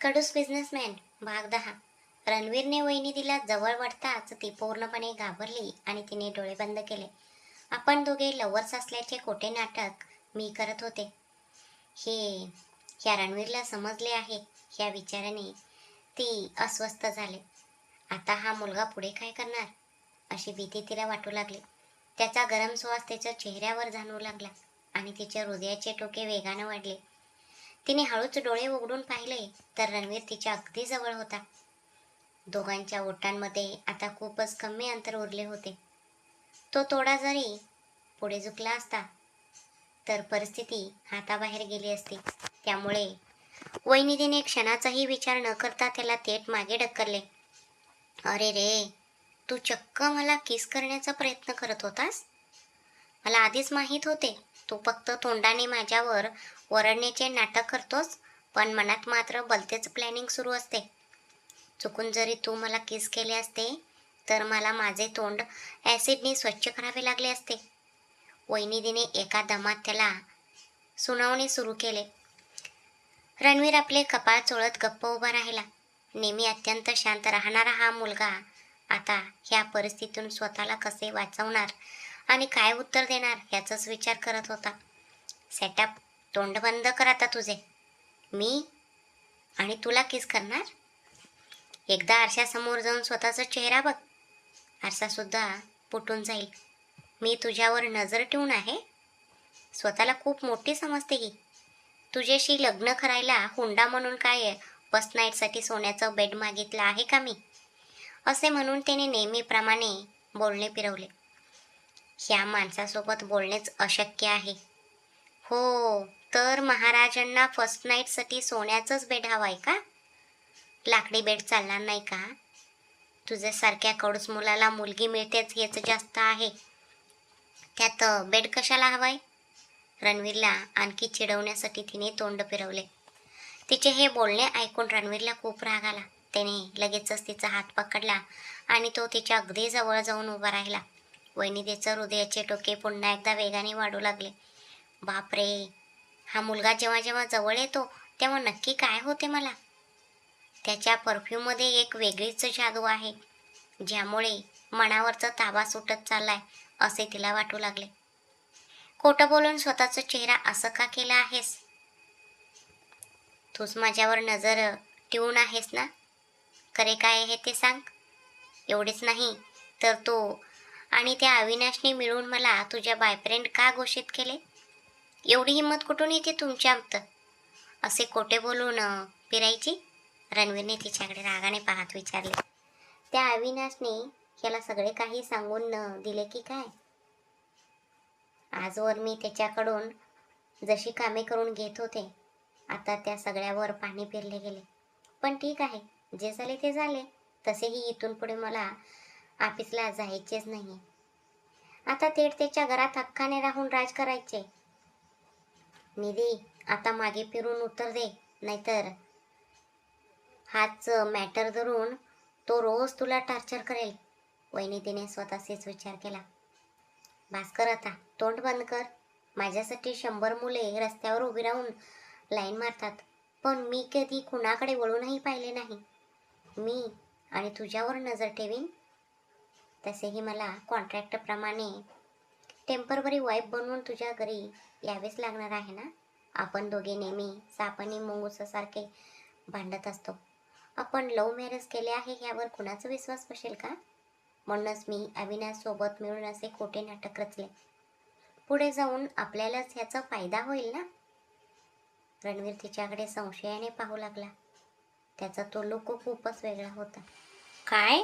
कडूस businessman भाग 10. रणवीरने वहिनी तिला जवळ वाटताच ती पूर्णपणे घाबरली आणि तिने डोळे बंद केले. आपण दोघे लव्हर्स असल्याचे खोटे नाटक मी करत होते हे ह्या रणवीरला समजले आहे. ह्या विचाराने ती अस्वस्थ झाली. आता हा मुलगा पुढे काय करणार अशी भीती तिला वाटू लागली. त्याचा गरम श्वास तिच्या चेहऱ्यावर जाणवू लागला आणि तिच्या हृदयाचे ठोके वेगाने वाढले. तिने हळूच डोळे उघडून पाहिले तर रणवीर तिच्या अगदी जवळ होता. दोघांच्या ओठांमध्ये आता खूपच कमी अंतर उरले होते. तो थोडा जरी पुढे झुकला असता तर परिस्थिती हाताबाहेर गेली असती. त्यामुळे वहिनीने क्षणाचाही विचार न करता त्याला थेट मागे ढकलले. अरे रे, तू चक्क मला किस करण्याचा प्रयत्न करत होतास? मला आधीच माहीत होते तू फक्त तोंडाने माझ्यावर ओरडण्याचे नाटक करतोस, पण मनात मात्र भलतेच प्लॅनिंग सुरू असते. चुकून जरी तू मला किस केले असते तर मला माझे तोंड ॲसिडने स्वच्छ करावे लागले असते. वहिनीने एका दमात त्याला सुनावणे सुरू केले. रणवीर आपले कपाळ चोळत गप्प उभा राहिला. नेहमी अत्यंत शांत राहणारा हा मुलगा आता ह्या परिस्थितीतून स्वतःला कसे वाचवणार आणि काय उत्तर देणार याचाच विचार करत होता. सेटअप, तोंड बंद कर आता तुझे. मी आणि तुला किस करणार? एकदा आरशासमोर जाऊन स्वतःचा चेहरा बघ. आरसासुद्धा फुटून जाईल. मी तुझ्यावर नजर ठेवून आहे. स्वतःला खूप मोठी समजते ही. तुझ्याशी लग्न करायला हुंडा म्हणून काय फर्स्ट नाईटसाठी सोन्याचं बेड मागितलं आहे का मी? असे म्हणून त्याने नेहमीप्रमाणे बोलणे फिरवले. ह्या माणसासोबत बोलणेच अशक्य आहे. हो, तर महाराजांना फर्स्ट नाईटसाठी सोन्याचंच बेड हवाय का? लाकडी बेड चालणार नाही का? तुझ्यासारख्या कडूस मुलाला मुलगी मिळतेच हेच जास्त आहे. त्यात बेड कशाला हवाय? रणवीरला आणखी चिडवण्यासाठी तिने तोंड फिरवले. तिचे हे बोलणे ऐकून रणवीरला खूप राग आला. त्याने लगेचच तिचा हात पकडला आणि तो तिच्या अगदी जवळ जाऊन उभा राहिला. वहिनीचे हृदयाचे टोके पुन्हा एकदा वेगाने वाढू लागले. बापरे, हा मुलगा जेव्हा जेव्हा जवळ येतो तेव्हा नक्की काय होते मला? त्याच्या परफ्यूममध्ये एक वेगळीच जादू आहे ज्यामुळे मनावरचा ताबा सुटत चाललाय असे तिला वाटू लागले. खोटं बोलून स्वतःचा चेहरा असं का केला आहेस? तूच माझ्यावर नजर ठेवून आहेस ना? खरे काय आहे ते सांग. एवढेच नाही तर तू आणि त्या अविनाशने मिळून मला तुझ्या बॉयफ्रेंड का घोषित केले? एवढी हिंमत कुठून येते तुमच्यात असे खोटे बोलून फिरायची? रणवीरने तिच्याकडे रागाने पाहत विचारले. त्या अविनाशने याला सगळे काही सांगून दिले की काय? आजवर मी त्याच्याकडून जशी कामे करून घेत होते आता त्या सगळ्यावर पाणी फिरले गेले. पण ठीक आहे, जे झाले ते झाले. तसेही इथून पुढे मला ऑफिसला जायचेच नाही. आता थेट त्याच्या घरात हक्काने राहून राज करायचे. निधी, आता मागे फिरून उत्तर दे, नाहीतर हाच मॅटर धरून तो रोज तुला टार्चर करेल. वहिनीने स्वतःशीच विचार केला. भास्कर, आता तोंड बंद कर. माझ्यासाठी 100 मुले रस्त्यावर उभी राहून लाईन मारतात, पण मी कधी कुणाकडे वळूनही पाहिले नाही. मी आणि तुझ्यावर नजर ठेवीन. तसेही मला कॉन्ट्रॅक्टप्रमाणे टेम्पररी वाईफ बनवून तुझ्या घरी यावेच लागणार आहे ना? आपण दोघे नेहमी साप आणि मुंगूसासारखे भांडत असतो. आपण लव्ह मॅरेज केले आहे यावर कुणाचा विश्वास बसेल का? म्हणूनच मी अविनाश सोबत मिळून असे खोटे नाटक रचले. पुढे जाऊन आपल्यालाच ह्याचा फायदा होईल ना? रणवीर तिच्याकडे संशयाने पाहू लागला. त्याचा तो लुक खूपच वेगळा होता. काय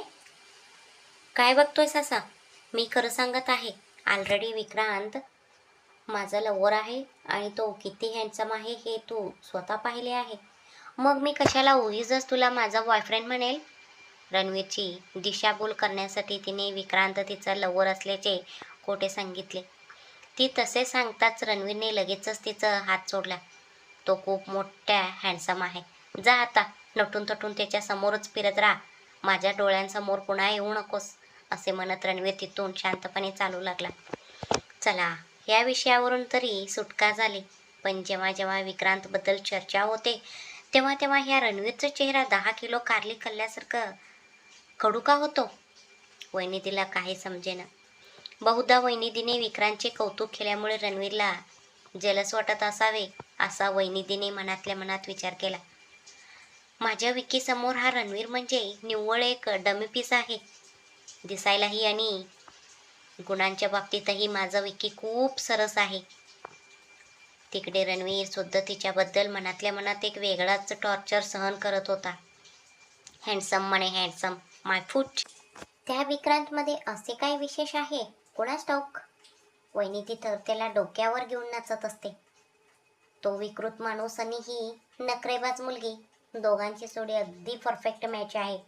काय बघतोयस असा? मी खरं सांगत आहे, ऑलरेडी विक्रांत माझा लव्हर आहे आणि तो किती हँडसम आहे हे तू स्वतः पाहिले आहे. मग मी कशाला उगीचच तुला माझा बॉयफ्रेंड म्हणेल? रणवीरची दिशाभूल करण्यासाठी तिने विक्रांत तिचा लव्हर असल्याचे खोटे सांगितले. ती तसे सांगताच रणवीरने लगेचच तिचा हात सोडला. तो खूप मोठ्या हँडसम आहे. जा आता, नटून थटून त्याच्या समोरच फिरत राहा. माझ्या डोळ्यांसमोर पुन्हा येऊ नकोस असे म्हणत रणवीर तिथून शांतपणे चालू लागला. चला, या विषयावरून तरी सुटका झाली. पण जेव्हा जेव्हा विक्रांतबद्दल चर्चा होते तेव्हा तेव्हा ह्या रणवीरचा चेहरा 10 किलो कारली खाल्ल्यासारखं कडू का होतो? वहिनीतीला काही समजेना. बहुधा वहिनीतीने विक्रांतचे कौतुक केल्यामुळे रणवीरला जलस वाटत असावे असा वहिनीतीने मनातल्या मनात विचार केला. माझ्या विकीसमोर हा रणवीर म्हणजे निव्वळ एक डमी पीस आहे. दिसायलाही आणि गुणांच्या बाबतीतही माझा विकी खूप सरस आहे. तिकडे रणवीर सुद्धा तिच्याबद्दल मनातल्या मनात एक वेगळाच टॉर्चर सहन करत होता. हँडसम म्हणे हँडसम, माय फूट. त्या विक्रांतमध्ये असे काय विशेष आहे कोणास ठाऊक? वहिनी तर त्याला डोक्यावर घेऊन नाचत असते. तो विकृत माणूस आणि ही नखरेबाज मुलगी, दोघांची जोडी अगदी परफेक्ट मॅच आहे.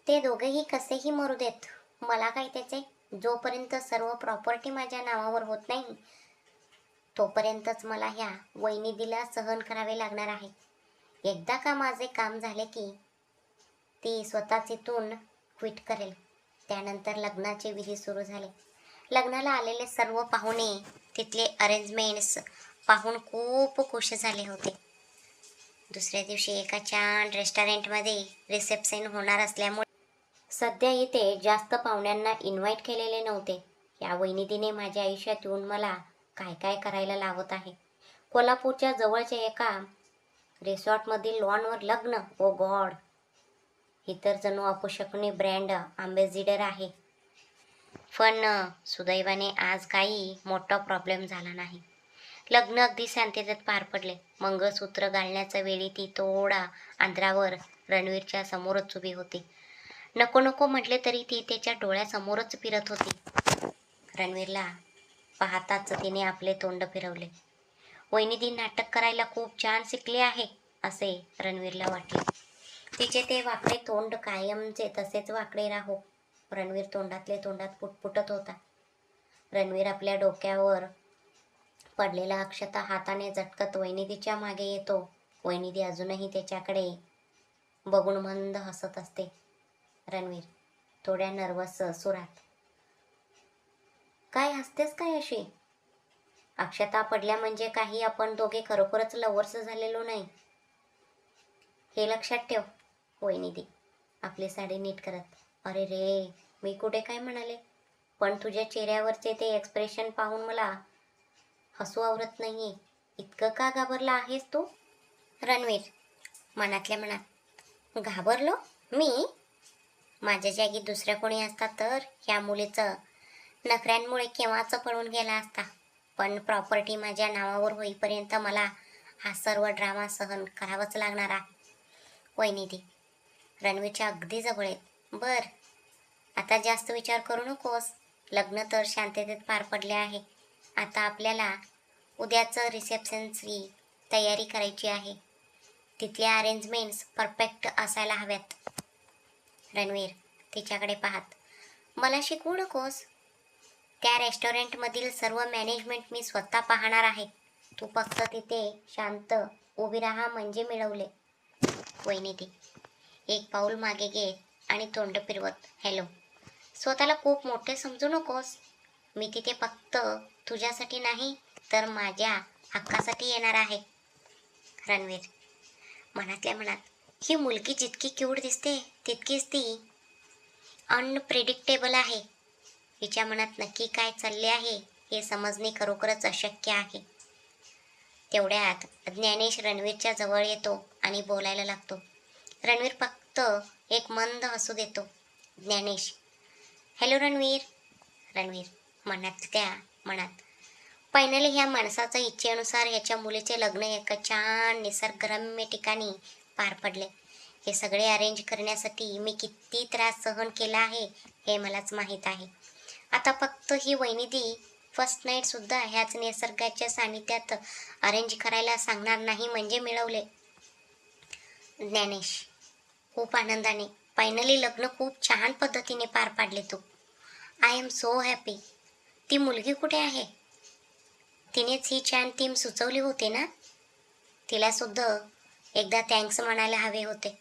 ते दोघेही कसेही मरू देत, मला काय त्याचे. जोपर्यंत सर्व प्रॉपर्टी माझ्या नावावर होत नाही तोपर्यंतच मला ह्या वहिनीला सहन करावे लागणार आहे. एकदा का माझे काम झाले की ती स्वतःच इथून क्विट करेल. त्यानंतर लग्नाचे विधी सुरू झाले. लग्नाला आलेले सर्व पाहुणे तिथले अरेंजमेंट्स पाहून खूप खुश झाले होते. दुसऱ्या दिवशी एका छान रेस्टॉरंटमध्ये रिसेप्शन होणार असल्यामुळे सध्या इथे जास्त पाहुण्यांना इन्व्हाइट केलेले नव्हते. या वहिनीतीने माझ्या आयुष्यात येऊन मला काय काय करायला लावत आहे. कोल्हापूरच्या जवळच्या एका रिसॉर्टमधील लॉनवर लग्न. ओ गॉड, ही तर जणू अपशकुनी ब्रँड अँबॅसिडर आहे. पण सुदैवाने आज काही मोठा प्रॉब्लेम झाला नाही. लग्न अगदी शांततेत पार पडले. मंगळसूत्र घालण्याच्या वेळी ती थोडा अंतरावर रणवीरच्या समोरच उभी होती. नको नको म्हटले तरी ती त्याच्या डोळ्यासमोरच फिरत होती. रणवीरला पाहताच तिने आपले तोंड फिरवले. वहिनी नाटक करायला खूप छान शिकले आहे असे रणवीरला वाटले. तिचे ते वाकडे तोंड कायमचे तसेच वाकडे राहो. रणवीर तोंडातले तोंडात पुटपुटत होता. रणवीर आपल्या डोक्यावर पडलेला अक्षता हाताने झटकत वहिनीच्या मागे येतो. वहिनी अजूनही त्याच्याकडे बघून मंद हसत असते. रणवीर थोड्या नर्वस सुरात, काय हसतेस काय अशी? अक्षता पडल्या म्हणजे काही आपण दोघे खरोखरच लवर्स झालेलो नाही, हे लक्षात ठेव. वहिनी आपली साडी नीट करत, अरे रे, मी कुठे काय म्हणाले, पण तुझ्या चेहऱ्यावरचे ते एक्सप्रेशन पाहून मला हसू आवरत नाहीये. इतकं का घाबरला आहेस तू? रणवीर मनातल्या मनात, घाबरलो मी? माझ्या जागी दुसऱ्या कोणी असता तर ह्या मुलीचं नखऱ्यांमुळे केव्हाच पळून गेला असता. पण प्रॉपर्टी माझ्या नावावर होईपर्यंत मला हा सर्व ड्रामा सहन करावाच लागणार आहे. वहिनी रणवीरच्या अगदी जवळ आहेत. बर, आता जास्त विचार करू नकोस. लग्न तर शांततेत पार पडले आहे. आता आपल्याला उद्याचं रिसेप्शनची तयारी करायची आहे. तिथल्या अरेंजमेंट्स परफेक्ट असायला हव्यात. रणवीर तिच्याकडे पाहत, मला शिकवू नकोस. त्या रेस्टॉरंटमधील सर्व मॅनेजमेंट मी स्वतः पाहणार आहे. तू फक्त तिथे शांत उभी राहा म्हणजे मिळवले. वहिनी एक पाऊल मागे घेत आणि तोंड फिरवत, हॅलो. स्वतःला खूप मोठे समजू नकोस. मी तिथे फक्त तुझ्यासाठी नाही तर माझ्या हक्कासाठी येणार आहे. रणवीर मनातल्या मनात, ही मुलगी जितकी क्यूट दिसते तितकीच ती अनप्रेडिक्टेबल आहे. हिच्या मनात नक्की काय चालले आहे हे समजणे खरोखरच अशक्य आहे. तेवढ्यात ज्ञानेश रणवीरच्या जवळ येतो आणि बोलायला लागतो. रणवीर फक्त एक मंद हसू देतो. ज्ञानेश, हॅलो रणवीर. रणवीर मनातल्या मनात, फायनली ह्या माणसाच्या इच्छेनुसार ह्याच्या मुलीचे लग्न एका छान निसर्गरम्य ठिकाणी पार पडले. हे सगळे अरेंज करण्यासाठी मी किती त्रास सहन केला आहे हे मलाच माहीत आहे. आता फक्त ही वहिनी फर्स्ट नाईट सुद्धा ह्याच निसर्गाच्या सानिध्यात अरेंज करायला सांगणार नाही म्हणजे मिळवले. ज्ञानेश खूप आनंदाने, फायनली लग्न खूप छान पद्धतीने पार पाडले तू. I am so happy. ती मुलगी कुठे आहे? तिनेच ही छान थीम सुचवली होती ना? तिला सुद्धा एकदा थँक्स म्हणायला हवे होते.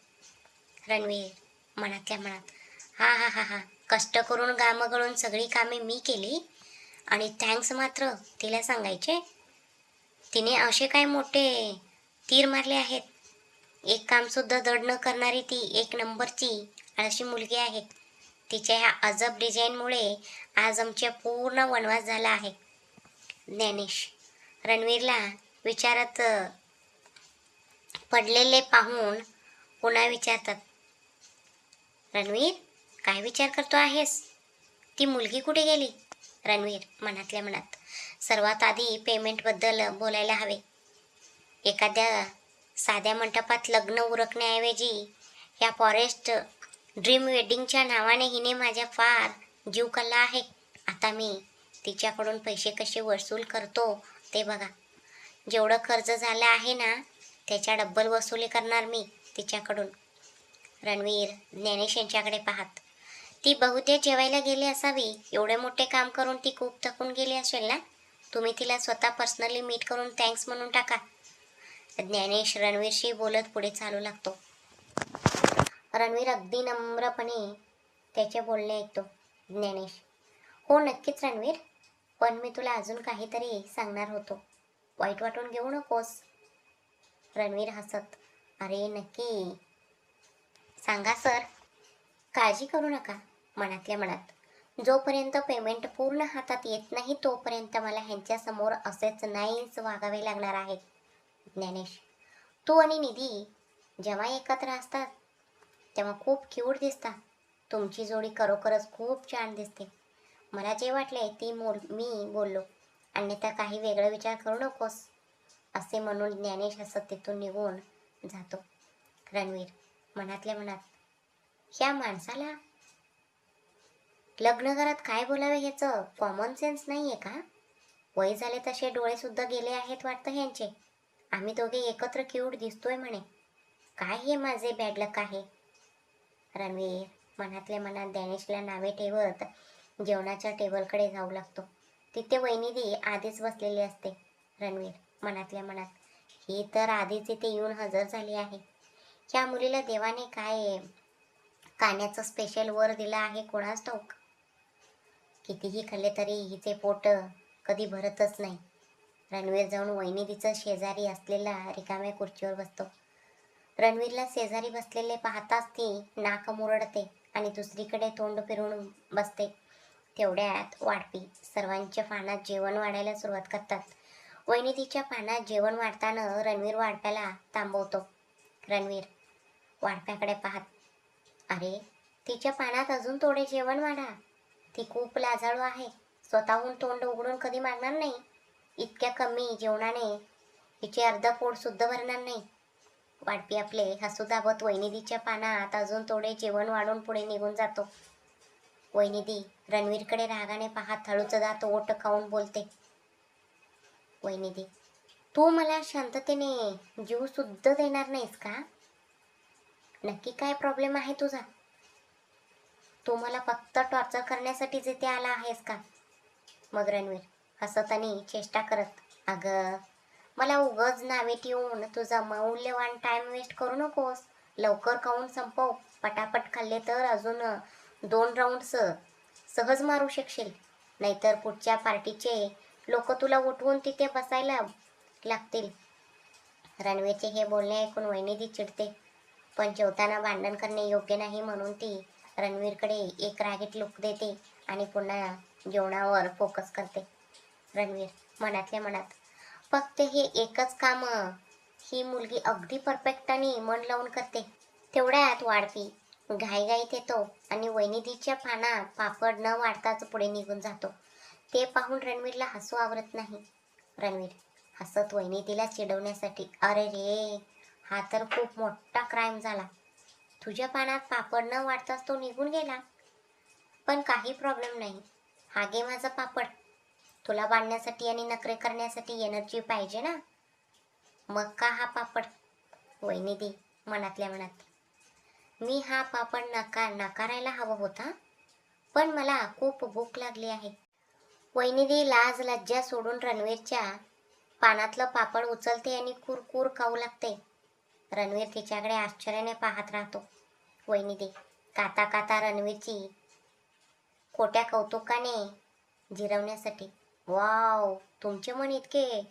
रणवीर मनातल्या मनात, हा हा हा हा, कष्ट करून गामगळून सगळी कामे मी केली आणि थँक्स मात्र तिला सांगायचे? तिने असे काय मोठे तीर मारले आहेत? एक काम सुद्धा धड न करणारी ती एक नंबरची आळशी मुलगी आहे. तिच्या ह्या अजब डिझाईनमुळे आज आमच्या पूर्ण वनवास झाला आहे. ज्ञानेश रणवीरला विचारात पडलेले पाहून पुन्हा विचारतात, रणवीर काय विचार करतो आहेस? ती मुलगी कुठे गेली? रणवीर मनातल्या मनात, सर्वात आधी पेमेंटबद्दल बोलायला हवे. एखाद्या साध्या मंडपात लग्न उरकण्याऐवजी या फॉरेस्ट ड्रीम वेडिंगच्या नावाने हिने माझ्या फार जीव खाल्ला आहे. आता मी तिच्याकडून पैसे कसे वसूल करतो ते बघा. जेवढं खर्च झालं आहे ना त्याच्या डब्बल वसुली करणार मी तिच्याकडून. रणवीर ज्ञानेश यांच्याकडे पाहत, ती बहुतेक जेवायला गेली असावी. एवढे मोठे काम करून ती खूप थकून गेली असेल ना. तुम्ही तिला स्वतः पर्सनली मीट करून थँक्स म्हणून टाका. ज्ञानेश रणवीरशी बोलत पुढे चालू लागतो. रणवीर अगदी नम्रपणे त्याचे बोलणे ऐकतो. ज्ञानेश, हो नक्कीच रणवीर, पण मी तुला अजून काहीतरी सांगणार होतो. वाईट वाटून घेऊ नकोस. रणवीर हसत, अरे नक्की सांगा सर. काळजी करू नका. मनातल्या मनात, जोपर्यंत पेमेंट पूर्ण हातात येत नाही तोपर्यंत मला ह्यांच्यासमोर असेच नाहीच वागावे लागणार आहे. ज्ञानेश, तू आणि निधी जेव्हा एकत्र असतात तेव्हा खूप क्यूट दिसता. तुमची जोडी खरोखरच खूप छान दिसते. मला जे वाटले मी बोललो, अन्यथा काही वेगळा विचार करू नकोस. असे म्हणून ज्ञानेश हसत तिथून निघून जातो. रणवीर मनातल्या मनात, ह्या माणसाला लग्न घरात काय बोलावे ह्याचं कॉमन सेन्स नाहीये का? वय झाले तसे डोळे सुद्धा गेले आहेत वाटतं ह्यांचे. आम्ही दोघे एकत्र क्यूट दिसतोय म्हणे. काय हे माझे बॅड लक आहे. रणवीर मनातल्या मनात ज्ञानेशला नावे ठेवत जेवणाच्या टेबलकडे जाऊ लागतो. तिथे वैनिधी आधीच बसलेली असते. रणवीर मनातल्या मनात, ही तर आधीच इथे येऊन हजर झाली आहे. ह्या मुलीला देवाने काय खाण्याचं स्पेशल वर दिला आहे कोणास ठाऊक. कितीही खाल्ले तरी हिचे पोट कधी भरतच नाही. रणवीर जाऊन वैनिधीचं शेजारी असलेल्या रिकाम्या खुर्चीवर बसतो. रणवीरला शेजारी बसलेले पाहताच ती नाक मुरडते आणि दुसरीकडे तोंड फिरून बसते. तेवढ्यात वाढपी सर्वांच्या पानात जेवण वाढायला सुरुवात करतात. वैनिधीच्या पानात जेवण वाढताना रणवीर वाढप्याला थांबवतो. रणवीर वाढप्याकडे पाहत, अरे तिच्या पानात अजून थोडे जेवण वाढा. ती खूप लाजाळू आहे. स्वतःहून तोंड उघडून कधी मागणार नाही. इतक्या कमी जेवणाने हिचे अर्ध पोट सुद्धा भरणार नाही. वाढपी आपले हसू दाबत वैनिधीच्या पानात अजून थोडे जेवण वाढून पुढे निघून जातो. वैनिधी रणवीरकडे रागाने पाहत हळूच दात ओठ खाऊन बोलते, वैनिधी, तू मला शांततेने जीव सुद्धा देणार नाहीस का? नक्की काय प्रॉब्लेम आहे तुझा? तू मला फक्त टॉर्चर करण्यासाठीच इथे आला आहेस का? मग रणवीर हसत आणि चेष्टा करत, अगं मला उगाच नावे ठेवून तुझा मौल्यवान टाइम वेस्ट करू नकोस. लवकर खाऊन संपव. पटापट खाल्ले तर अजून 2 राऊंड्स सहज मारू शकशील. नाहीतर पुढच्या पार्टीचे लोक तुला उठवून तिथे बसायला लागतील. रणवीरचे हे बोलणे ऐकून वैनिधी चिडते, पण जेवताना भांडण करणे योग्य नाही म्हणून ती रणवीरकडे एक रागीट लुक देते आणि पुन्हा जेवणावर फोकस करते. रणवीर मनातल्या मनात, फक्त हे एकच काम ही मुलगी अगदी परफेक्ट आणि मन लावून करते. तेवढ्यात वाढपी घाईघाईत येतो आणि वैनिधीच्या पानात पापड न वाढताच पुढे निघून जातो. ते पाहून रणवीरला हसू आवरत नाही. रणवीर हसत वैनिधीला चिडवण्यासाठी, अरे रे, हा तर खूप मोठा क्राईम झाला. तुझ्या पानात पापड न वाढताच तो निघून गेला. पण काही प्रॉब्लेम नाही. हा घे माझा पापड. तुला बांधण्यासाठी आणि नखरे करण्यासाठी एनर्जी पाहिजे ना, मग का हा पापड. वैनिधी मनातल्या मनात, मी हा पापड नाकारायला हवा होता, पण मला खूप भूक लागली आहे. वैनिधी लाज लज्जा सोडून रणवीरच्या पानातलं पापड उचलते आणि कुरकुर खाऊ लागते. रणवीर तिच्याकडे आश्चर्याने पाहत राहतो. वैनिधी काता काता रणवीरची खोट्या कौतुकाने जिरवण्यासाठी, वाव, तुमचे मन इतके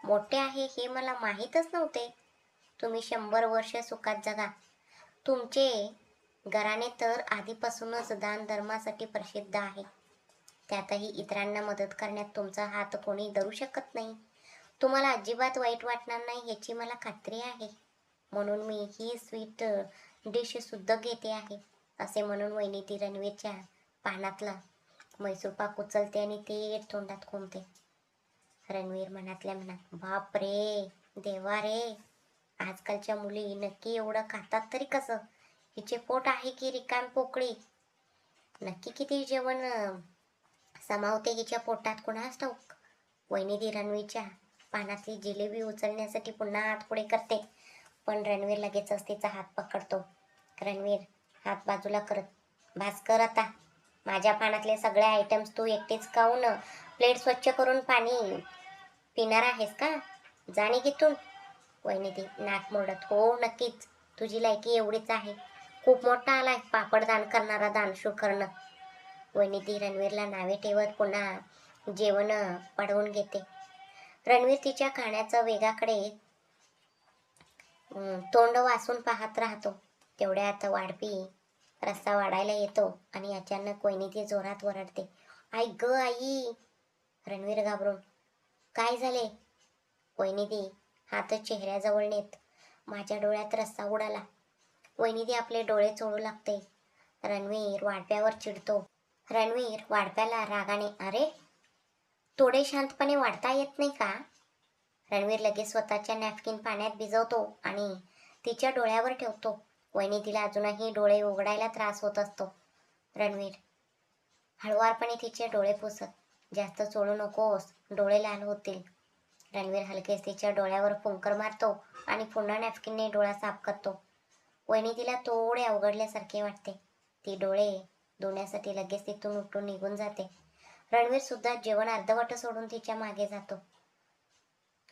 मोठे आहे हे मला माहीतच नव्हते. तुम्ही 100 वर्ष सुखात जगा. तुमचे घराणे तर आधीपासूनच दानधर्मासाठी प्रसिद्ध आहे. त्यातही इतरांना मदत करण्यात तुमचा हात कोणी धरू शकत नाही. तुम्हाला अजिबात वाईट वाटणार नाही याची मला खात्री आहे. म्हणून मी ही स्वीट डिश सुद्धा घेते आहे. असे म्हणून वहिनी ती रणवीरच्या पानातला मैसूर पाक उचलते आणि ते तोंडात कोंबते. रणवीर मनातल्या मनात, बाप रे देवा रे, आजकालच्या मुली नक्की एवढं खातात तरी कसं? हिचे पोट आहे की रिकाम पोकळी? नक्की किती जेवण समावते हिच्या पोटात कुणास ठाऊक. वहिनी ती रणवीरच्या पानातली जिलेबी उचलण्यासाठी पुन्हा हात पुढे करते, पण रणवीर लगेचच तिचा हात पकडतो. रणवीर हात बाजूला करत, भास कर आता. माझ्या पानातले सगळे आयटम्स तू एकटीच खाऊन प्लेट स्वच्छ करून पाणी पिणार आहेस का? जाणे घेतून. वहिनी ती नाक मोडत, हो नक्कीच, तुझी लायकी एवढीच आहे. खूप मोठा आलाय पापड दान करणारा दानशूर करणं. वहिनी ती रणवीरला नावे ठेवत पुन्हा जेवण वाढवून घेते. रणवीर तिच्या खाण्याचं वेगाकडे तोंड वासून पाहत राहतो. तेवढ्यात वाढपी रस्ता वाढायला येतो आणि अचानक वहिनी ती जोरात वरडते, आई ग आई. रणवीर घाबरून, काय झाले? वहिनी ती हात चेहऱ्याजवळ नेत, माझ्या डोळ्यात रस्सा उडाला. वहिनी ती आपले डोळे चोळू लागते. रणवीर वाढप्यावर चिडतो. रणवीर वाढप्याला रागाने, अरे थोडे शांतपणे वाढता येत नाही का? रणवीर लगेच स्वतःच्या नॅपकिन पाण्यात भिजवतो आणि तिच्या डोळ्यावर ठेवतो. वहिनी तिला अजूनही डोळे उघडायला त्रास होत असतो. रणवीर हळुवारपणे तिचे डोळे पुसत, जास्त चोळू नकोस, डोळे लाल होतील. रणवीर हलकेच तिच्या डोळ्यावर फुंकर मारतो आणि पुन्हा नॅपकिनने डोळा साफ करतो. वहिनी तिला थोडे अवघडल्यासारखे वाटते. ती डोळे धुण्यासाठी लगेच तिथून उठून निघून जाते. रणवीर सुद्धा जेवण अर्धवट सोडून तिच्या मागे जातो.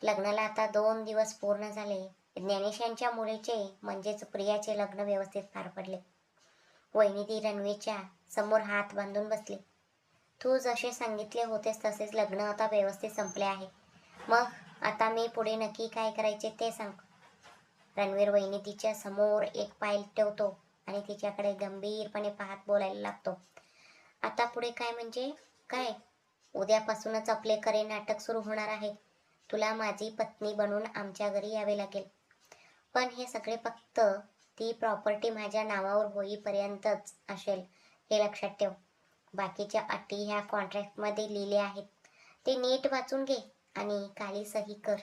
लग्नाला आता 2 दिवस पूर्ण झाले. ज्ञानेश यांच्या मुलीचे म्हणजेच प्रियाचे लग्न व्यवस्थित पार पडले. वहिनी ती रणवीरच्या समोर हात बांधून बसली. तू जसे सांगितले होतेस तसेच लग्न आता व्यवस्थित संपले आहे. मग आता मी पुढे नक्की काय करायचे ते सांग. रणवीर वहिनी तिच्या समोर एक पाय ठेवतो आणि तिच्याकडे गंभीरपणे पाहत बोलायला लागतो. आता पुढे काय म्हणजे काय? उद्यापासूनच आपले खरे नाटक सुरू होणार आहे. तुला माझी पत्नी बनून आमच्या घरी यावे लागेल. पण हे सगळे फक्त ती प्रॉपर्टी माझ्या नावावर होईपर्यंतच असेल हे लक्षात ठेव. बाकीच्या अटी ह्या कॉन्ट्रॅक्टमध्ये लिहिल्या आहेत. ते नीट वाचून घे आणि खाली सही कर.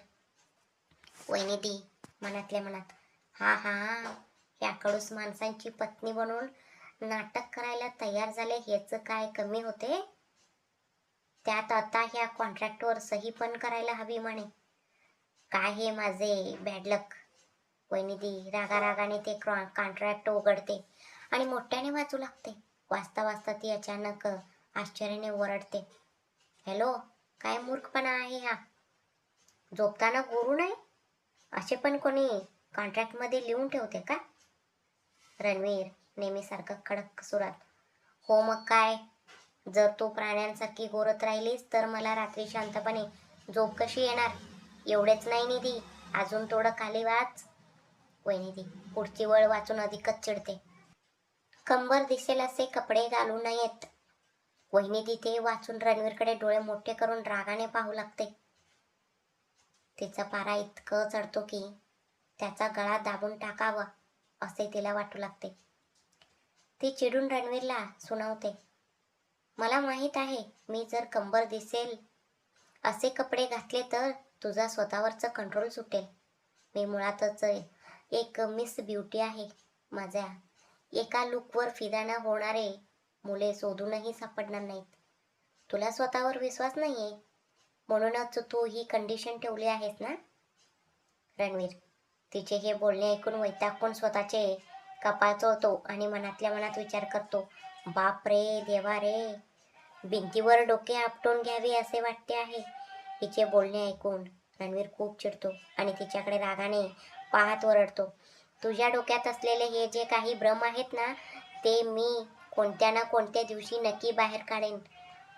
वहिनी ती मनातल्या मनात, हा हा, ह्या कडूस माणसांची पत्नी बनून नाटक करायला तयार झाले हेच काय कमी होते? त्यात आता ह्या कॉन्ट्रॅक्टवर सही पण करायला हवी म्हणे. काय हे माझे बॅडलक. वहिनी ती रागारागाने ते कॉन्ट्रॅक्ट उघडते आणि मोठ्याने वाचू लागते. वाचता वाचता ती अचानक आश्चर्याने ओरडते, हॅलो, काय मूर्खपणा आहे हा? झोपताना गोरू नये असे पण कोणी कॉन्ट्रॅक्टमध्ये लिहून ठेवते का? रणवीर नेहमीसारखं कडक सुरात, हो मग काय? जर तू प्राण्यांसारखी गोरत राहिलीस तर मला रात्री शांतपणे झोप कशी येणार? एवढेच नाही निधी, अजून थोडं खाली वाच. वहिनी ती पुढची वळ वाचून अधिकच चिडते. कंबर दिसेल असे कपडे घालू नयेत. वहिनी तिथे वाचून रणवीरकडे डोळे मोठे करून रागाने पाहू लागते. तिचा पारा इतकं चढतो की त्याचा गळा दाबून टाकावा असे तिला वाटू लागते. ती चिडून रणवीरला सुनावते, मला माहीत आहे मी जर कंबर दिसेल असे कपडे घातले तर तुझा स्वतःवरचं कंट्रोल सुटेल. मी मुळातच एक मिस ब्युटी आहे. माझ्या एका लुकवर फिदा न होणारे मुले शोधूनही सापडणार नाहीत. तुला स्वतःवर विश्वास नाहीये म्हणूनच तू ही कंडिशन ठेवली आहेस ना? रणवीर तिचे हे बोलणे ऐकून वैतागून स्वतःचे कपाळ चोळतो आणि मनातल्या मनात विचार करतो, बाप रे देवा रे, भिंतीवर डोके आपटून घ्यावे असे वाटते आहे. तिचे बोलणे ऐकून रणवीर खूप चिडतो आणि तिच्याकडे रागाने पाहत ओरडतो, तुझ्या डोक्यात असलेले हे जे काही भ्रम आहेत ना ते मी कोणत्या ना कोणत्या दिवशी नक्की बाहेर काढेन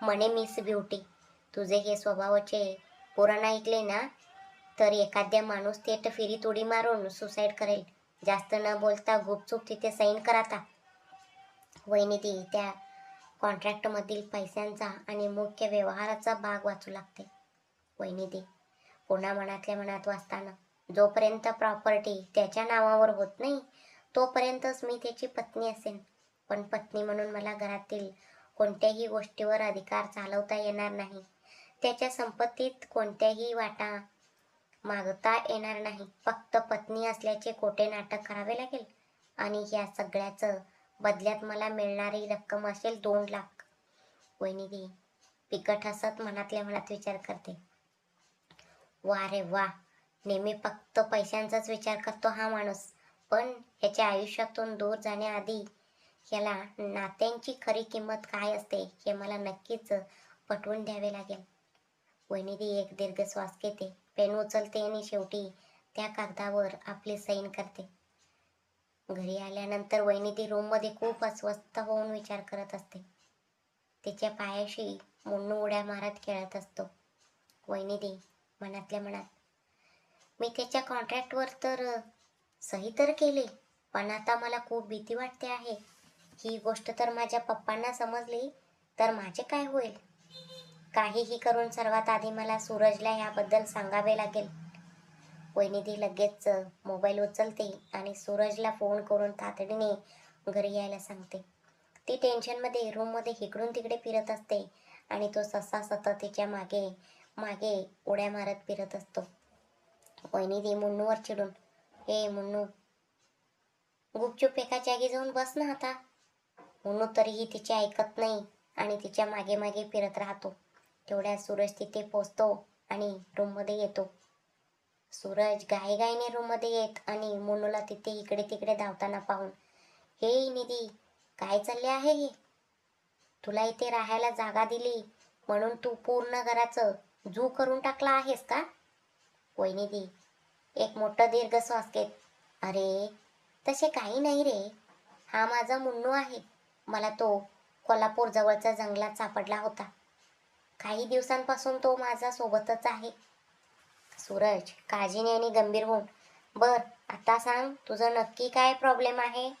म्हणे मिस ब्युटी. तुझे हे स्वभावाचे पुराण ऐकले ना तर एखाद्या माणूस थेट फिरीत उडी मारून सुसाईड करेल. जास्त न बोलता गुपचूप तिथे सैन कर आता. वहिनी त्या कॉन्ट्रॅक्टमधील पैशांचा आणि मुख्य व्यवहाराचा भाग वाचू लागते. वहिनी पुन्हा मनातल्या मनात वाचताना, जोपर्यंत प्रॉपर्टी त्याच्या नावावर होत नाही तोपर्यंतच मी त्याची पत्नी असेन. पण पत्नी म्हणून मला घरातील कोणत्याही गोष्टीवर अधिकार चालवता येणार नाही. त्याच्या संपत्तीत कोणत्याही वाटा मागता येणार नाही. फक्त पत्नी असल्याचे खोटे नाटक करावे लागेल आणि या सगळ्याचं बदल्यात मला मिळणारी रक्कम असेल 2 लाख. वहिनी पिकट हसत मनातल्या मनात विचार करते, वा रे वा, नेहमी फक्त पैशांचाच विचार करतो हा माणूस. पण ह्याच्या आयुष्यातून दूर जाण्याआधी याला नात्यांची खरी किंमत काय असते हे मला नक्कीच पटवून द्यावे लागेल. वहिनी एक दीर्घ श्वास घेते, पेन उचलते आणि शेवटी त्या कागदावर आपली सैन करते. घरी आल्यानंतर वहिनी रूममध्ये खूप अस्वस्थ होऊन विचार करत असते. तिच्या पायाशी मुन्नू उड्या मारत खेळत असतो. वहिनी मनातल्या मनात, मी त्याच्या कॉन्ट्रॅक्टवर तर सही तर केली, पण आता मला खूप भीती वाटते आहे. ही गोष्ट तर माझ्या पप्पांना समजली तर माझे काय होईल? काहीही करून सर्वात आधी मला सूरजला याबद्दल सांगावे लागेल. वहिनी लगेच मोबाईल उचलते आणि सूरजला फोन करून तातडीने घरी यायला सांगते. ती टेन्शनमध्ये रूममध्ये इकडून तिकडे फिरत असते आणि तो ससा सतत तिच्या मागे मागे उड्या मारत फिरत असतो. वहिनी मुन्नूवर चिडून, ए मुन्नू, गुपचूप एका जागी जाऊन बस ना आता. मुन्नू तरीही तिचे ऐकत नाही आणि तिच्या मागे मागे फिरत राहतो. तेवढ्यात सूरज तिथे पोचतो आणि रूममध्ये येतो. सूरज घाईघाईने रूममध्ये येत आणि मुन्नूला तिथे इकडे तिकडे धावताना पाहून, हे निधी, काय चालले आहे हे? तुला इथे राहायला जागा दिली म्हणून तू पूर्ण घराचं झू करून टाकला आहेस का? वहिनी एक मोठा दीर्घ श्वास घेत, अरे तसे काही नाही रे, हा माझा मुन्नू आहे. मला तो कोल्हापूर जवळच्या जंगलात सापडला होता. काही दिवसांपासून तो माझा सोबतच आहे. सूरज काळजीने आणि गंभीर होऊन, बर आता सांग, तुझं नक्की काय प्रॉब्लेम आहे?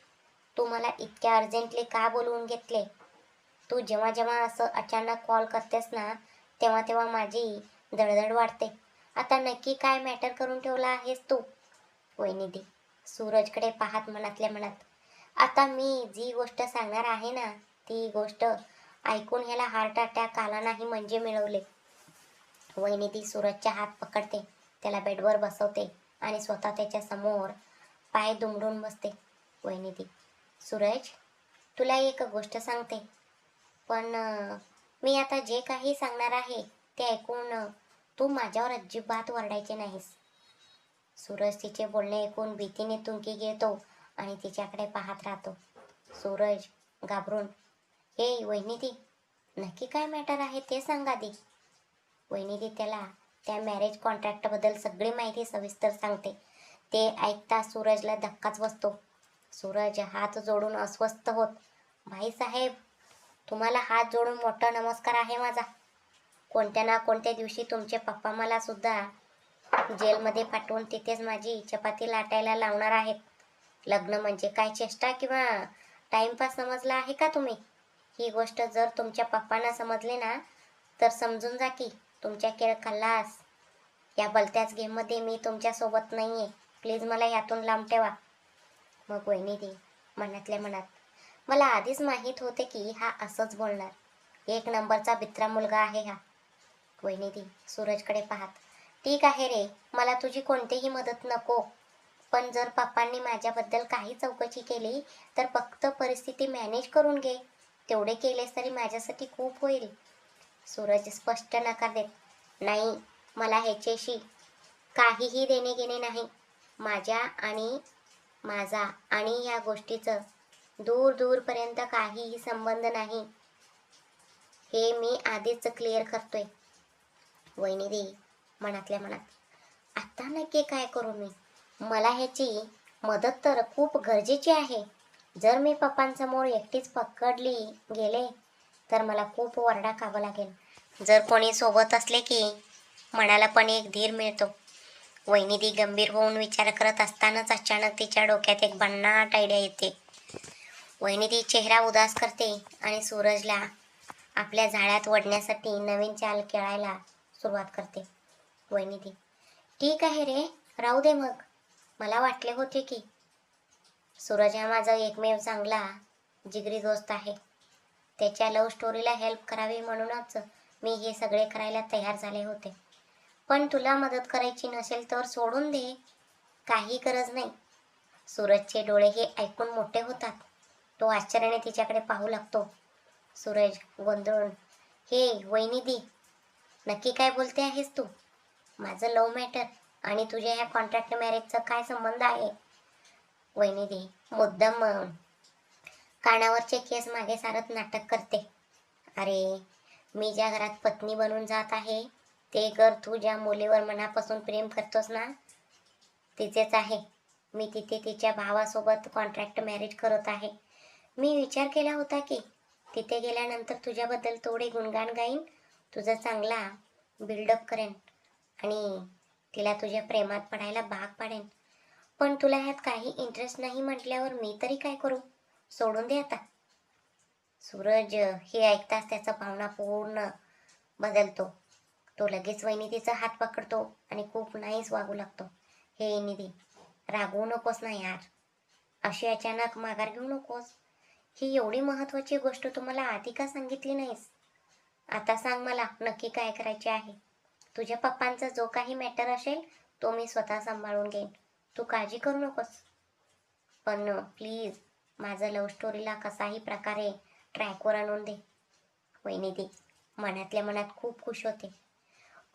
तू मला इतक्या अर्जंटली का बोलवून घेतले? तू जेव्हा जेव्हा असं अचानक कॉल करतेस ना तेव्हा तेव्हा माझी धडधड वाढते. आता नक्की काय मॅटर करून ठेवला आहेस तू? वहिनी सूरजकडे पाहत मनातल्या मनात, आता मी जी गोष्ट सांगणार आहे ना ती गोष्ट ऐकून ह्याला हार्ट अटॅक आला नाही म्हणजे मिळवले. वहिनी सूरजच्या हात पकडते, त्याला बेडवर बसवते आणि स्वतः त्याच्या समोर पाय दुमडून बसते. वहिनी सूरज, तुला एक गोष्ट सांगते, पण मी आता जे काही सांगणार आहे ते ऐकून तू माझ्यावर अजिबात वरडायचे नाहीस. सूरज तिचे बोलणे ऐकून भीतीने तुंकी घेतो आणि तिच्याकडे पाहत राहतो. सूरज घाबरून, हे वहिनी, नक्की काय मॅटर आहे ते सांगा दी. वहिनी त्याला त्या मॅरेज कॉन्ट्रॅक्टबद्दल सगळी माहिती सविस्तर सांगते. ते ऐकता सूरजला धक्काच बसतो. सूरज हात जोडून अस्वस्थ होत, भाईसाहेब, तुम्हाला हात जोडून मोठा नमस्कार आहे माझा. कोणत्या ना कोणत्या दिवशी तुमचे पप्पा मला सुद्धा जेलमध्ये पाठवून तिथेच माझी चपाती लाटायला लावणार आहेत. लग्न म्हणजे काय चेष्टा किंवा टाइमपास समजला आहे का तुम्ही? ही गोष्ट जर तुमच्या पप्पांना समजली ना तर समजून जा की तुमच्या खेळ खल्लास. या भलत्याच गेममध्ये मी तुमच्यासोबत नाही आहे. प्लीज मला यातून लांब ठेवा. मग वहिनी मनातल्या मनात, मला आधीच माहीत होते की हा असंच बोलणार. 1 नंबरचा बित्रा मुलगा आहे हा. वहिनी सूरजकडे पाहत, ठीक आहे रे, मला तुझी कोणतीही मदत नको. पण जर पप्पांनी माझ्याबद्दल काही चौकशी केली तर फक्त परिस्थिती मॅनेज करून घे. तेवढे केलेस तरी माझ्यासाठी खूप होईल. सूरज स्पष्ट नकार देत, नाही, मला ह्याच्याशी काहीही देणे घेणे नाही. माझा आणि या गोष्टीचं दूर दूरपर्यंत काहीही संबंध नाही. हे मी आधीच क्लिअर करतोय. वहिनी मनातल्या मनात, आता नक्की काय करू मी? मला ह्याची मदत तर खूप गरजेची आहे. जर मी पप्पांसमोर एकटीच पकडली गेले तर मला खूप वरडा खावा लागेल. जर कोणी सोबत असले की मनाला पण एक धीर मिळतो. वहिनी गंभीर होऊन विचार करत असतानाच अचानक तिच्या डोक्यात एक भन्नाट आयडिया येते. वहिनी चेहरा उदास करते आणि सूरजला आपल्या जाळ्यात ओढण्यासाठी नवीन चाल खेळायला सुरुवात करते. वहिनी ठीक आहे रे, राहू दे मग. मला वाटले होते की सूरज हा माझा एकमेव चांगला जिगरी दोस्त आहे. त्याच्या लव्ह स्टोरीला हेल्प करावी म्हणूनच मी हे सगळे करायला तयार झाले होते. पण तुला मदत करायची नसेल तर सोडून दे, काही गरज नाही. सूरजचे डोळे हे ऐकून मोठे होतात. तो आश्चर्याने तिच्याकडे पाहू लागतो. सूरज गोंधळून, हे वहिनी नक्की काय बोलते आहेस तू? माझं लव्ह मॅटर आणि तुझ्या ह्या कॉन्ट्रॅक्ट मॅरेजचा काय संबंध आहे? वहिनी मुद्दाम कानावरचे केस मागे सारत नाटक करते. अरे, मी ज्या घरात पत्नी बनून जात आहे ते घर तू ज्या मुलीवर मनापासून प्रेम करतोस ना, तिचेच आहे. मी तिथे तिच्या भावासोबत कॉन्ट्रॅक्ट मॅरेज करत आहे. मी विचार केला होता की तिथे गेल्यानंतर तुझ्याबद्दल थोडे गुणगान गाईन, तुझा चांगला बिल्डअप करेन आणि तिला तुझ्या प्रेमात पडायला भाग पाडेन. पण तुला ह्यात काही इंटरेस्ट नाही म्हटल्यावर मी तरी काय करू? सोडून दे आता. सूरज हे ऐकताच त्याचा भावना पूर्ण बदलतो. तो लगेच वहिनीचा हात पकडतो आणि खूप नाहीच वागू लागतो. हे निधी, रागवू नकोस ना यार. अशी अचानक माघार घेऊ नकोस. ही एवढी महत्वाची गोष्ट तुम्हाला आधी का सांगितली नाहीस? आता सांग मला नक्की काय करायचे आहे. तुझ्या पप्पांचा जो काही मॅटर असेल तो मी स्वतः सांभाळून घेईन. तू काळजी करू नकोस. पण प्लीज माझं लव्ह स्टोरीला कसाही प्रकारे ट्रॅकवर आणून दे. वहिनी मनातल्या मनात खूप खुश होते.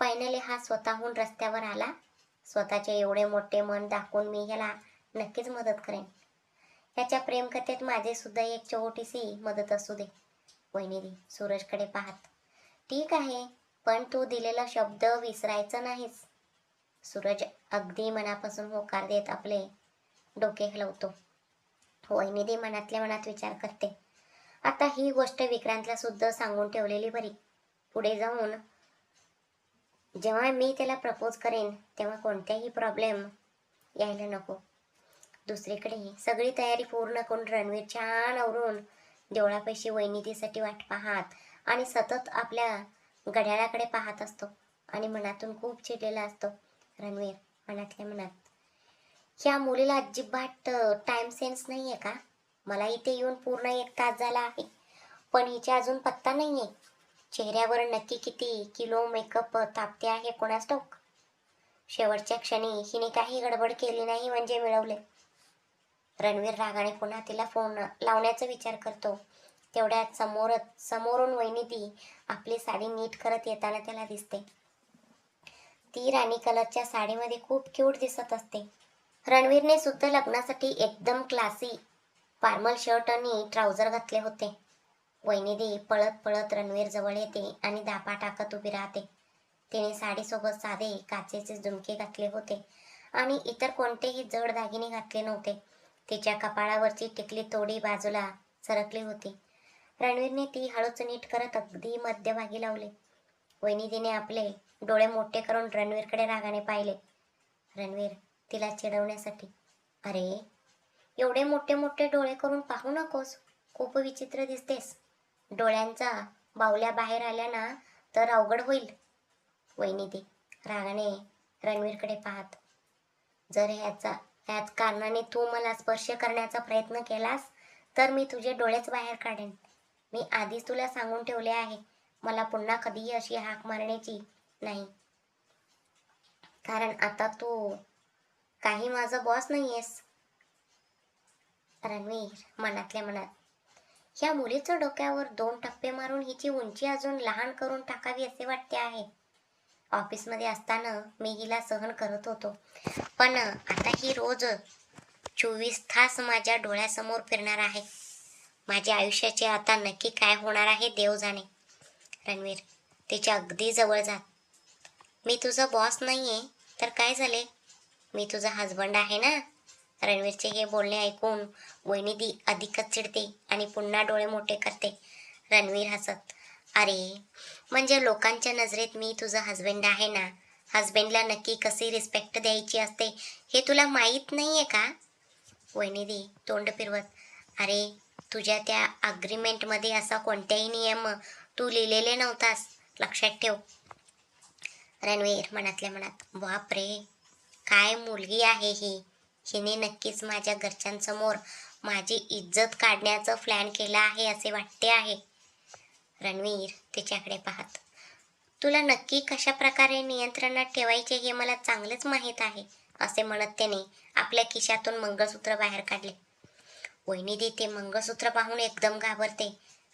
फायनली हा स्वतःहून रस्त्यावर आला. स्वतःचे एवढे मोठे मन दाखवून मी ह्याला नक्कीच मदत करेन. ह्याच्या प्रेमकथेत माझे सुद्धा एक छोटीशी मदत असू दे. वहिनी सूरजकडे पाहत, ठीक आहे, पण तू दिलेला शब्द विसरायचा नाहीस. सूरज अगदी मनापासून होकार देत आपले डोके हलवतो. वहिनी मनातल्या मनात विचार करते, आता ही गोष्ट विक्रांतला सुद्धा सांगून ठेवलेली बरी. पुढे जाऊन जेव्हा मी त्याला प्रपोज करेन तेव्हा कोणत्याही प्रॉब्लेम यायला नको. दुसरीकडे सगळी तयारी पूर्ण करून रणवीर छान आवरून देवळापाशी वहिनीसाठी वाट पाहत आणि सतत आपल्या घड्याळाकडे पाहत असतो आणि मनातून खूप चिडलेला असतो. रणवीर मनातल्या मनात, ह्या मुलीला अजिबात टाइम सेन्स नाही आहे का? मला इथे येऊन पूर्ण 1 तास झाला आहे पण हिचा अजून पत्ता नाही आहे. चेहऱ्यावर नक्की किती किलो मेकअप तापते आहे कोणास ठाऊक. शेवटच्या क्षणी हिने काही गडबड केली नाही म्हणजे मिळवले. रणवीर रागाने पुन्हा तिला फोन लावण्याचा विचार करतो. तेवढ्यात समोरून वहिनी आपली साडी नीट करत येताना त्याला दिसते. ती राणी कलरच्या साडीमध्ये खूप क्यूट दिसत असते. रणवीरने सुद्धा लग्नासाठी एकदम क्लासी फॉर्मल शर्ट आणि ट्राउझर घातले होते. वहिनी पळत पळत रणवीर जवळ येते आणि दापा टाकत उभी राहते. तिने साडीसोबत साधे काचेचे झुमके घातले होते आणि इतर कोणतेही जड दागिने घातले नव्हते. तिच्या कपाळावरची टिकली थोडी बाजूला सरकली होती. रणवीरने ती हळूच नीट करत अगदी मध्यभागी लावली. वहिनीने आपले डोळे मोठे करून रणवीरकडे रागाने पाहिले. रणवीर तिला चिडवण्यासाठी, अरे, एवढे मोठे मोठे डोळे करून पाहू नकोस, खूप विचित्र दिसतेस. डोळ्यांचा बावल्या बाहेर आल्या ना तर अवघड होईल. वहिनी रागाने रणवीरकडे पाहत, जर ह्याच कारणाने तू मला स्पर्श करण्याचा प्रयत्न केलास तर मी तुझे डोळेच बाहेर काढेन. मी आधीच तुला सांगून ठेवले आहे, मला पुन्हा कधीही अशी हाक मारण्याची नाही. कारण आता तू काही माझा बॉस नाहीयेस. रणवीर मनातल्या मनात, ह्या मुलीचं डोक्यावर 2 टप्पे मारून हिची उंची अजून लहान करून टाकावी असे वाटते आहे. ऑफिसमध्ये असताना मी हिला सहन करत होतो, पण आता ही रोज 24 तास माझ्या डोळ्यासमोर फिरणार आहे. माझ्या आयुष्याचे आता नक्की काय होणार आहे देव जाणे. रणवीर तिच्या अगदी जवळ जात, मी तुझा बॉस नाहीये तर काय झाले, मी तुझा हजबंड आहे ना. रणवीरचे हे बोलणे ऐकून वहिनी अधिकच चिडते आणि पुन्हा डोळे मोठे करते. रणवीर हसत, अरे, म्हणजे लोकांच्या नजरेत मी तुझा हजबंड आहे ना, हस्बंडला नक्की कशी रिस्पेक्ट द्यायची असते हे तुला माहीत नाही आहे का? वहिनी तोंड फिरवत, अरे तुझ्या त्या अग्रीमेंटमध्ये असा कोणताही नियम तू लिहिलेले नव्हतास, लक्षात ठेव. रणवीर मनातल्या मनात, बाप रे, काय मुलगी आहे ही. हिने नक्कीच माझ्या घरच्यांसमोर माझी इज्जत काढण्याचं प्लॅन केला आहे असे वाटते आहे. रणवीर तिच्याकडे पाहत, तुला नक्की कशा प्रकारे नियंत्रणात ठेवायचे हे मला चांगलंच माहीत आहे, असे म्हणत त्याने आपल्या खिशातून मंगळसूत्र बाहेर काढले. वहिनी ते मंगळसूत्र पाहून एकदम घाबरते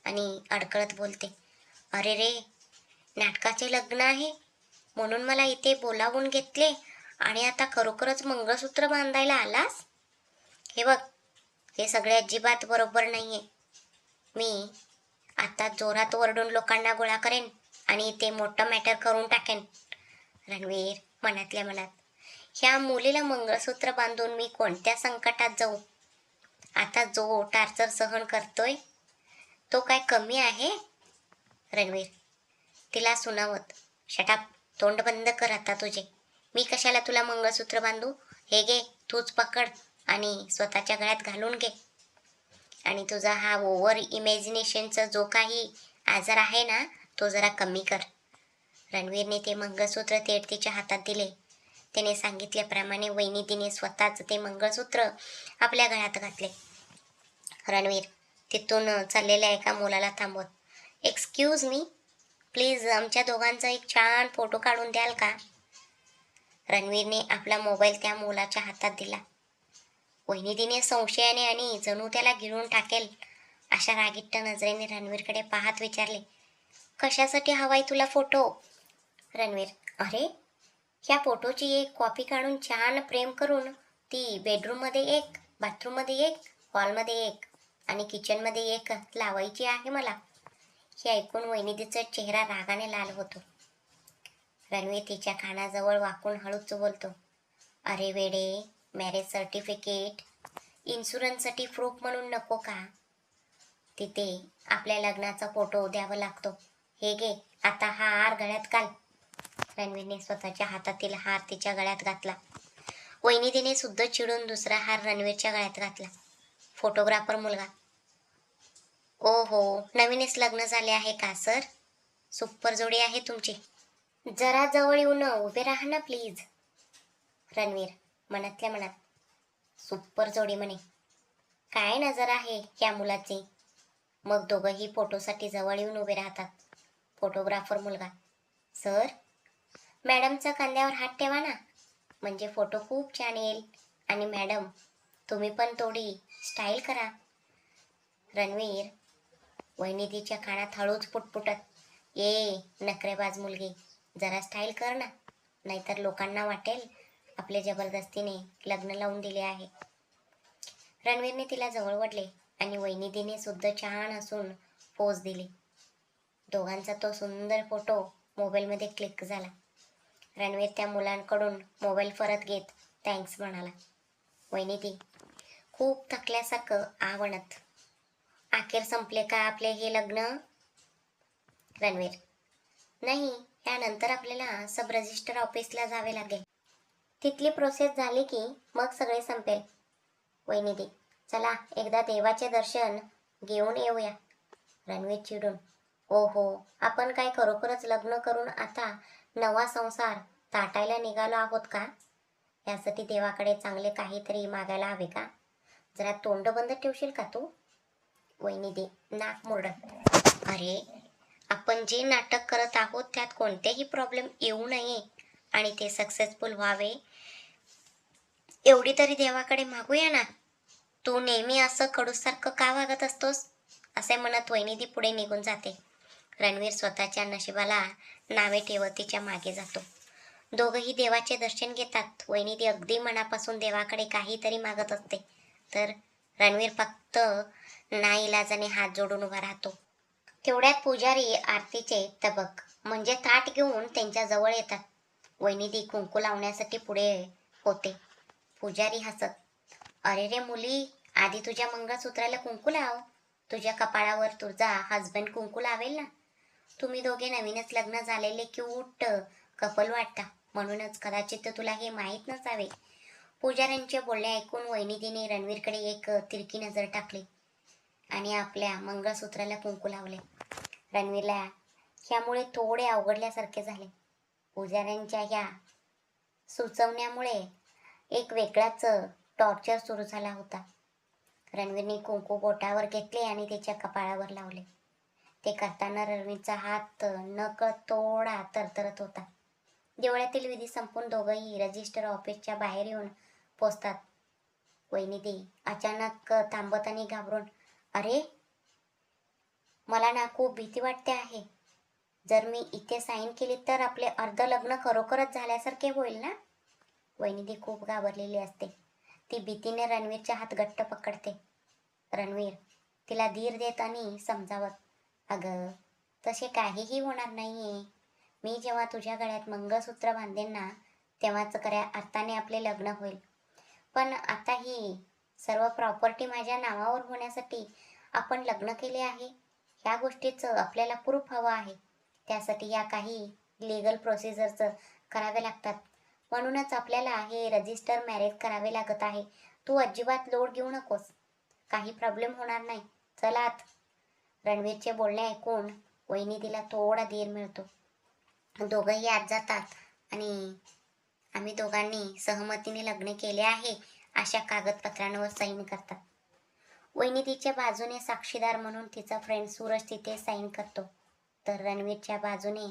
आणि अडकळत बोलते, अरे रे, नाटकाचे लग्न आहे म्हणून मला इथे बोलावून घेतले आणि आता खरोखरच मंगळसूत्र बांधायला आलास? हे बघ, हे सगळे अजिबात बरोबर नाहीये. मी आता जोरात ओरडून लोकांना गोळा करेन आणि ते मोठं मॅटर करून टाकेन. रणवीर मनातल्या मनात, ह्या मुलीला मंगळसूत्र बांधून मी कोणत्या संकटात जाऊ? आता जो टार्चर सहन करतोय तो काय कमी आहे? रणवीर तिला सुनावत, शटाप, तोंड बंद कर आता तुझे. मी कशाला तुला मंगळसूत्र बांधू? हे घे, तूच पकड आणि स्वतःच्या गळ्यात घालून घे. आणि तुझा हा ओव्हर इमॅजिनेशनचा जो काही आजार आहे ना, तो जरा कमी कर. रणवीरने ते मंगळसूत्र थेट तिच्या हातात दिले. त्याने सांगितल्याप्रमाणे वहिनीने स्वतःच ते मंगळसूत्र आपल्या गळ्यात घातले. रणवीर तिथून चाललेल्या एका मुलाला थांबवत, एक्सक्यूज मी, प्लीज आमच्या दोघांचा एक छान फोटो काढून द्याल का? रणवीरने आपला मोबाईल त्या मुलाच्या हातात दिला. वहिनीने संशयाने आणि जणू त्याला गिळून टाकेल अशा रागिष्ट नजरेने रणवीरकडे पाहत विचारले, कशासाठी हवाय तुला फोटो? रणवीर, अरे, ह्या फोटोची एक कॉपी काढून छान फ्रेम करून ती बेडरूममध्ये एक, बाथरूममध्ये एक, हॉलमध्ये एक आणि किचनमध्ये एक लावायची आहे मला. हे ऐकून वहिनीचा चेहरा रागाने लाल होतो. रणवीर तिच्या कानाजवळ वाकून हळूच बोलतो, अरे वेडे, मॅरेज सर्टिफिकेट इन्शुरन्ससाठी प्रूफ म्हणून नको का? तिथे आपल्या लग्नाचा फोटो द्यावा लागतो. हे घे, आता हा हार गळ्यात घाल. रणवीरने स्वतःच्या हातातील हार तिच्या गळ्यात घातला. वहिनीने सुद्धा चिडून दुसरा हार रणवीरच्या गळ्यात घातला. फोटोग्राफर मुलगा, ओ हो, नवीनच लग्न झाले आहे का सर? सुपर जोडी आहे तुमची. जरा जवळ येऊन उभे राहा ना प्लीज. रणवीर मनातल्या मनात, सुपर जोडी म्हणे, काय नजर आहे या मुलाची. मग दोघंही फोटोसाठी जवळ येऊन उभे राहतात. फोटोग्राफर मुलगा, सर, मॅडमच्या खांद्यावर हात ठेवा ना, म्हणजे फोटो खूप छान येईल. आणि मॅडम, तुम्ही पण थोडी स्टाईल करा. रणवीर वहिनीच्या कानात हळूच पुटपुटत, ये नखरेबाज मुलगी, जरा स्टाईल कर ना, नाहीतर लोकांना वाटेल आपल्या जबरदस्तीने लग्न लावून दिले आहे. रणवीरने तिला जवळ ओढले आणि वहिनीने सुद्धा छान हसून पोज दिली. दोघांचा तो सुंदर फोटो मोबाईलमध्ये क्लिक झाला. रणवीर त्या मुलांकडून मोबाईल परत घेत थँक्स म्हणाला. वहिनी खूप थकल्यासारखं आवणत, अखेर संपले का आपले हे लग्न? रणवीर, नाही, यानंतर आपल्याला सब रजिस्टर ऑफिसला जावे लागेल. तिथली प्रोसेस झाली की मग सगळे संपेल. वहिनी, चला एकदा देवाचे दर्शन घेऊन येऊया. रणवीर चिडून, ओ हो, आपण काय खरोखरच लग्न करून आता नवा संसार ताटायला निघालो आहोत का? यासाठी देवाकडे चांगले काहीतरी मागायला हवे का? जरा तोंड बंद ठेवशील का तू? वहिनी नाक मुरडत, अरे, आपण जे नाटक करत आहोत त्यात कोणतेही प्रॉब्लेम येऊ नये आणि ते सक्सेसफुल व्हावे एवढी तरी देवाकडे मागूया ना. तू नेहमी असं कडूसारखं का वागत असतोस? असे म्हणत वहिनी पुढे निघून जाते. रणवीर स्वतःच्या नशिबाला नावे ठेवत तिच्या मागे जातो. दोघंही देवाचे दर्शन घेतात. वहिनी अगदी मनापासून देवाकडे काहीतरी मागत असते, तर रणवीर फक्त नाईलाजाने हात जोडून उभा राहतो. तेवढ्यात पुजारी आरतीचे तबक म्हणजे ताट घेऊन त्यांच्या जवळ येतात. वहिनी कुंकू लावण्यासाठी पुढे होते. पुजारी हसत, अरे रे मुली, आधी तुझ्या मंगळसूत्राला कुंकू लाव. तुझ्या कपाळावर तुझा हजबंड कुंकू लावेल ना. तुम्ही दोघे नवीनच लग्न झालेले क्यूट कपल वाटता. म्हणूनच कदाचित तुला हे माहीत नसावे. पुजाऱ्यांचे बोलणे ऐकून वहिनीने रणवीरकडे एक तिरकी नजर टाकली आणि आपल्या मंगळसूत्राला कुंकू लावले. रणवीरला ह्यामुळे थोडे अवघडल्यासारखे झाले. पुजाऱ्यांच्या ह्या सुचवण्यामुळे एक वेगळाच टॉर्चर सुरू झाला होता. रणवीरने कुंकू बोटावर घेतले आणि त्याच्या कपाळावर लावले. ते करताना रणवीरचा हात नकळत थोडा तरतरत होता. देवळातील विधी संपून दोघंही रजिस्टर ऑफिसच्या बाहेर येऊन पोचतात. वहिनी अचानक थांबत आणि घाबरून, अरे, मला ना खूप भीती वाटते आहे. जर मी इथे साईन केली तर आपले अर्ध लग्न खरोखरच झाल्यासारखे होईल ना? वहिनी खूप घाबरलेली असते. ती भीतीने रणवीरचा हात घट्ट पकडते. रणवीर तिला धीर देत आणि समजावत, अगं, तसे काहीही होणार नाहीये. मी जेव्हा तुझ्या गळ्यात मंगळसूत्र बांधेन ना, तेव्हाच खऱ्या अर्थाने आपले लग्न होईल. पण आता ही सर्व प्रॉपर्टी माझ्या नावावर होण्यासाठी आपण लग्न केले आहे. ह्या गोष्टीचं आपल्याला प्रूफ हवं आहे. त्यासाठी या काही लीगल प्रोसिजर्स कराव्या लागतात. म्हणूनच आपल्याला हे रजिस्टर मॅरेज करावे लागत आहे. तू अजिबात लोड घेऊ नकोस. काही प्रॉब्लेम होणार नाही. चला आत. रणवीरचे बोलणे ऐकून वहिनीला थोडा धीर मिळतो. दोघंही आत जातात आणि आम्ही दोघांनी सहमतीने लग्न केले आहे अशा कागदपत्रांवर साईन करतात. वहिनी तिच्या बाजूने साक्षीदार म्हणून तिचा फ्रेंड सूरज तिथे साईन करतो. तर रणवीरच्या बाजूने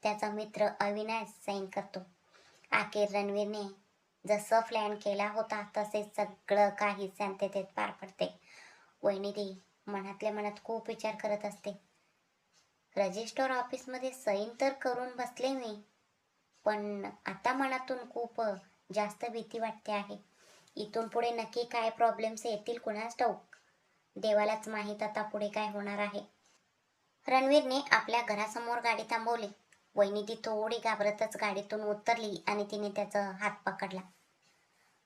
त्याचा मित्र अविनाश साईन करतो. अखेर रणवीरने जसं प्लॅन केला होता तसेच सगळं काही शांततेत पार पडते. वहिनी मनातल्या मनात खूप विचार करत असते. रजिस्टर ऑफिसमध्ये सैन तर करून बसले मी, पण आता मनातून खूप जास्त भीती वाटते आहे. इथून पुढे नक्की काय प्रॉब्लेम्स येतील कुणास ठाऊक. देवालाच माहीत आता पुढे काय होणार आहे. रणवीरने आपल्या घरासमोर गाडी थांबवली. वहिनी थोडी घाबरतच गाडीतून उतरली आणि तिने त्याचा हात पकडला.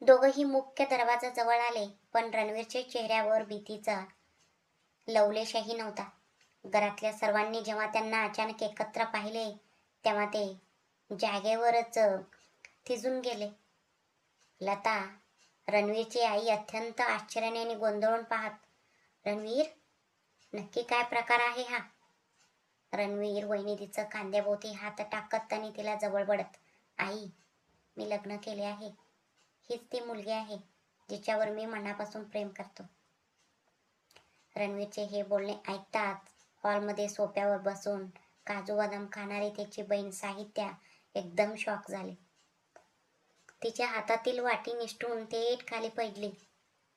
दोघंही मुख्य दरवाजाजवळ आले, पण रणवीरच्या चेहऱ्यावर भीतीचा लवलेशही नव्हता. घरातल्या सर्वांनी जेव्हा त्यांना अचानक एकत्र पाहिले तेव्हा ते जागेवरच थिजून गेले. लता, रणवीरची आई, अत्यंत आश्चर्याने आणि गोंधळून पाहत, रणवीर, नक्की काय प्रकार आहे हा? रणवीर वहिनीचं खांद्याभोवती हात टाकत आणि तिला जवळ बढत, आई, मी लग्न केले आहे. हीच ती मुलगी आहे जिच्यावर मी मनापासून प्रेम करतो. रणवीरचे हे बोलणे ऐकताच हॉलमध्ये सोफ्यावर बसून काजू बदाम खाणारी त्याची बहीण साहित्या एकदम शॉक झाली. तिच्या हातातील वाटी निसटून थेट खाली पडली.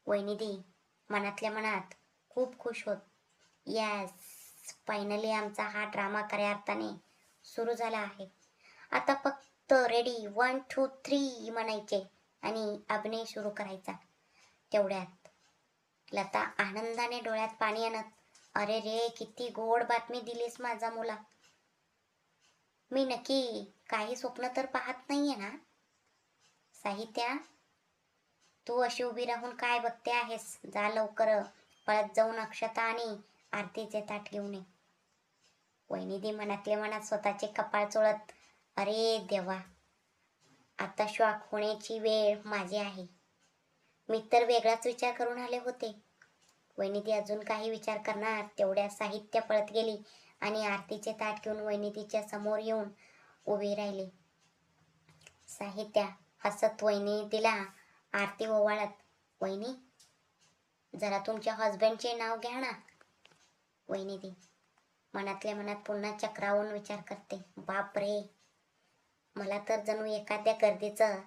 वहिनी मनातल्या मनात खूप खुश होत. यस, फायनली आमचा हा ड्रामा खऱ्या अर्थाने सुरू झाला आहे. आता फक्त रेडी 1 2 3 म्हणायचे आणि अभिनय सुरू करायचा. तेवढ्यात लता आनंदाने डोळ्यात पाणी आणत, अरे रे, किती गोड बातमी दिलीस माझा मुला. मी नक्की काही स्वप्न तर पाहत नाहीये ना? साहित्या, तू अशी उभी राहून काय बघते आहेस? जा लवकर पळत जाऊन अक्षता आणि आरतीचे ताट घेऊन ये. वहिनी मनातल्या मनात स्वतःचे कपाळ चोळत, अरे देवा, आता शॉक होण्याची वेळ माझी आहे. मी तर वेगळाच विचार करून आले होते. वहिनी अजून काही विचार करणार तेवढ्या साहित्य पळत गेली आणि आरतीचे ताट घेऊन वहिनीच्या समोर येऊन उभी राहिली. साहित्या हसत वहिनीला आरती ओवाळत, वहिनी, जरा तुमच्या हस्बंडचे नाव घ्या ना. वहिनी मनातल्या मनात पुन्हा चक्रावून विचार करते, बाप रे, मला तर जणू एखाद्या गर्दीचं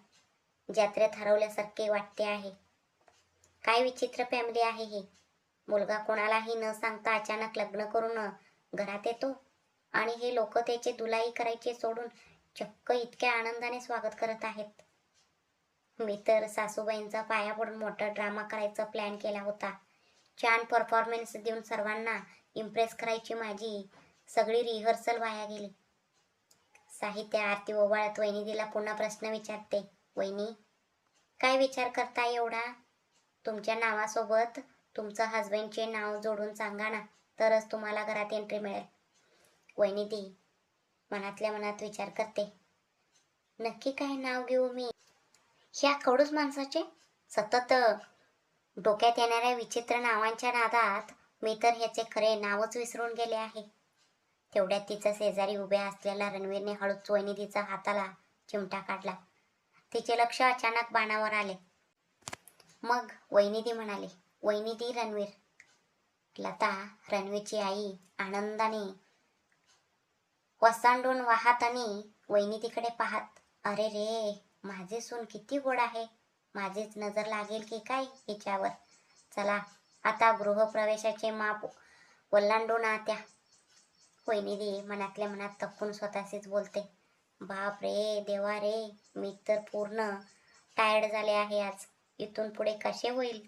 जत्रेत हरवल्यासारखे वाटते आहे. काय विचित्र फॅमिली आहे ही. मुलगा कोणालाही न सांगता अचानक लग्न करून घरात येतो आणि हे लोक त्याचे धुलाई करायचे सोडून चक्क इतक्या आनंदाने स्वागत करत आहेत. मी तर सासूबाईंचा पाया पडून मोठा ड्रामा करायचा प्लॅन केला होता. छान परफॉर्मन्स देऊन सर्वांना इम्प्रेस करायची माझी सगळी रिहर्सल वाया गेली. साहित्य आरती ओवाळत वहिनीला पुन्हा प्रश्न विचारते, वहिनी, काय विचार करताय एवढा? तुमच्या नावासोबत तुमचं हस्बंडचे नाव जोडून सांगा ना, तरच तुम्हाला घरात एंट्री मिळेल. वहिनी मनातल्या मनात विचार करते, नक्की काय नाव घेऊ मी ह्या खडूस माणसाचे? सतत डोक्यात येणाऱ्या विचित्र नावांच्या नादात मी तर ह्याचे खरे नावच विसरून गेले आहे. तेवढ्यात तिचा शेजारी उभ्या असलेला रणवीरने हळूच वैनिधीचा हाताला चिमटा काढला. तिचे लक्ष अचानक बाणावर आले. मग वैनिधी म्हणाली, वैनिधी रणवीर. लता, रणवीरची आई, आनंदाने वसांडून वाहत आणि वैनिधीकडे पाहत, अरे रे, माझे सून किती गोड आहे. माझीच नजर लागेल की काय हिच्यावर. चला आता गृहप्रवेशाचे माप ओलांडून आत्या. वैनिधी मनातल्या मनात तप्पून स्वतःशीच बोलते, बाप रे देवा रे, मी तर पूर्ण टायर्ड झाले आहे आज. इथून पुढे कसे होईल.